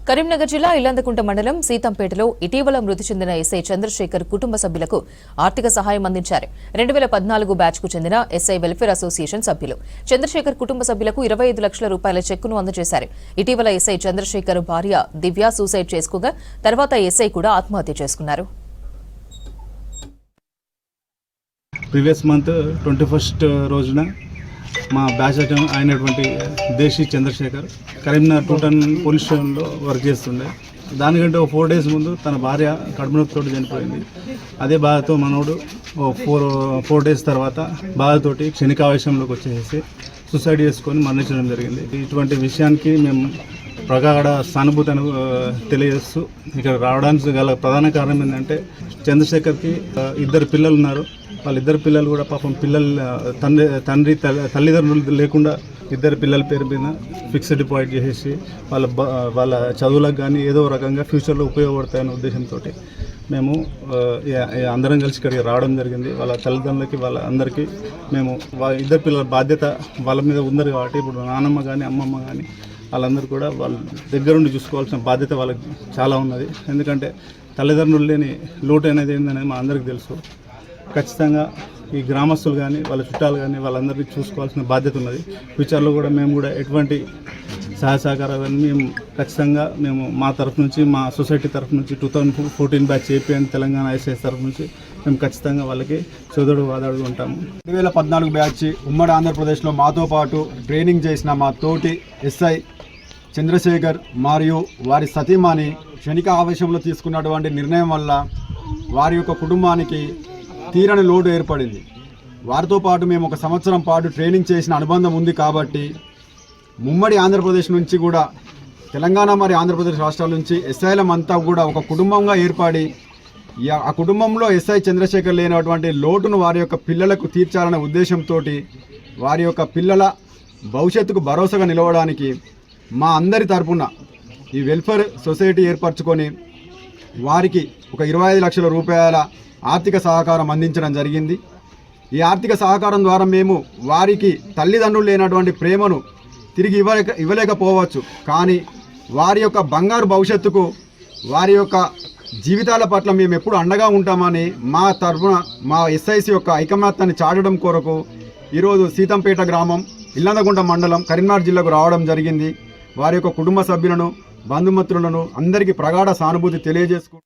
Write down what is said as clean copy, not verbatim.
కరీంనగర్ జిల్లా ఇల్లందకుంట మండలం సీతంపేటలో ఇటీవల మృతి చెందిన ఎస్ఐ చంద్రశేఖర్ కుటుంబ సభ్యులకు ఆర్థిక సహాయం అందించారు. 2014 బ్యాచ్కు చెందిన ఎస్ఐ వెల్ఫేర్ అసోసియేషన్ సభ్యులు చంద్రశేఖర్ కుటుంబ సభ్యులకు 25 లక్షల రూపాయల చెక్కును అందజేశారు. ఇటీవల ఎస్ఐ చంద్రశేఖర్ భార్య దివ్య సూసైడ్ చేసుకోగా తర్వాత ఎస్ఐ కూడా ఆత్మహత్య చేసుకున్నారు. ప్రీవియస్ మంత్ 21st రోజున మా బ్యాచ్ అయినటువంటి దేశీ చంద్రశేఖర్ కరీంనగర్ 210 పోలీస్ స్టేషన్లో వర్క్ చేస్తుండే. దానికంటే 4 days ముందు తన భార్య కడుపు నొప్పితోటి చనిపోయింది. అదే బాధతో మనోడు 4 days తర్వాత బాధతోటి క్షణికావేశంలోకి వచ్చేసి సూసైడ్ చేసుకొని మరణించడం జరిగింది. ఇటువంటి విషయానికి మేము ప్రగాఢ సానుభూతిని తెలియజేస్తూ ఇక్కడ రావడానికి గల ప్రధాన కారణం ఏంటంటే చంద్రశేఖర్కి 2 పిల్లలు ఉన్నారు. వాళ్ళిద్దరు పిల్లలు కూడా పాపం తల్లిదండ్రులు లేకుండా 2 పిల్లల పేరు మీద ఫిక్స్డ్ డిపాజిట్ చేసేసి వాళ్ళ చదువులకు కానీ ఏదో రకంగా ఫ్యూచర్లో ఉపయోగపడతాయనే ఉద్దేశంతో మేము అందరం కలిసి ఇక్కడికి రావడం జరిగింది. వాళ్ళ తల్లిదండ్రులకి వాళ్ళ అందరికీ మేము 2 పిల్లల బాధ్యత వాళ్ళ మీద ఉంది కాబట్టి ఇప్పుడు నాన్నమ్మ కానీ అమ్మమ్మ కానీ వాళ్ళందరూ కూడా వాళ్ళ దగ్గరుండి చూసుకోవాల్సిన బాధ్యత వాళ్ళకి చాలా ఉన్నది. ఎందుకంటే తల్లిదండ్రులు లేని లోటు అనేది ఏంటనేది మా అందరికీ తెలుసు. ఖచ్చితంగా ఈ గ్రామస్తులు కానీ వాళ్ళ చుట్టాలు కానీ వాళ్ళందరికీ చూసుకోవాల్సిన బాధ్యత ఉన్నది. ఫ్యూచర్లో కూడా మేము కూడా ఎటువంటి సహాయ సహకారాలను మేము ఖచ్చితంగా మా తరఫు నుంచి మా సొసైటీ తరఫు నుంచి 2014 బ్యాచ్ ఏపీఎన్ తెలంగాణ ఐసీఎస్ తరఫు నుంచి మేము ఖచ్చితంగా వాళ్ళకి చదువుడు వాదాడు ఉంటాము. 2014 బ్యాచ్ ఉమ్మడి ఆంధ్రప్రదేశ్లో మాతో పాటు ట్రైనింగ్ చేసిన మా తోటి ఎస్ఐ చంద్రశేఖర్ మరియు వారి సతీమణి క్షణిక ఆవేశంలో తీసుకున్నటువంటి నిర్ణయం వల్ల వారి యొక్క కుటుంబానికి తీరని లోటు ఏర్పడింది. వారితో పాటు మేము 1 సంవత్సరం పాటు ట్రైనింగ్ చేసిన అనుబంధం ఉంది కాబట్టి ఉమ్మడి ఆంధ్రప్రదేశ్ నుంచి కూడా తెలంగాణ మరియు ఆంధ్రప్రదేశ్ రాష్ట్రాల నుంచి ఎస్ఐలం అంతా కూడా ఒక కుటుంబంగా ఏర్పడి ఆ కుటుంబంలో ఎస్ఐ చంద్రశేఖర్ లేనటువంటి లోటును వారి యొక్క పిల్లలకు తీర్చాలనే ఉద్దేశంతో వారి యొక్క పిల్లల భవిష్యత్తుకు భరోసాగా నిలవడానికి మా అందరి తరపున ఈ వెల్ఫేర్ సొసైటీ ఏర్పరచుకొని వారికి ఒక 25 లక్షల రూపాయల ఆర్థిక సహకారం అందించడం జరిగింది. ఈ ఆర్థిక సహకారం ద్వారా మేము వారికి తల్లిదండ్రులు లేనటువంటి ప్రేమను తిరిగి ఇవ్వలేకపోవచ్చు, కానీ వారి యొక్క బంగారు భవిష్యత్తుకు వారి యొక్క జీవితాల పట్ల మేము ఎప్పుడు అండగా ఉంటామని మా తరఫున మా ఎస్ఐసి యొక్క ఐకమత్యాన్ని చాటడం కొరకు ఈరోజు సీతంపేట గ్రామం ఇల్లందకుంట మండలం కరీంనగర్ జిల్లాకు రావడం జరిగింది. వారి యొక్క కుటుంబ సభ్యులను బంధుమిత్రులను అందరికీ ప్రగాఢ సానుభూతి తెలియజేసుకుంటూ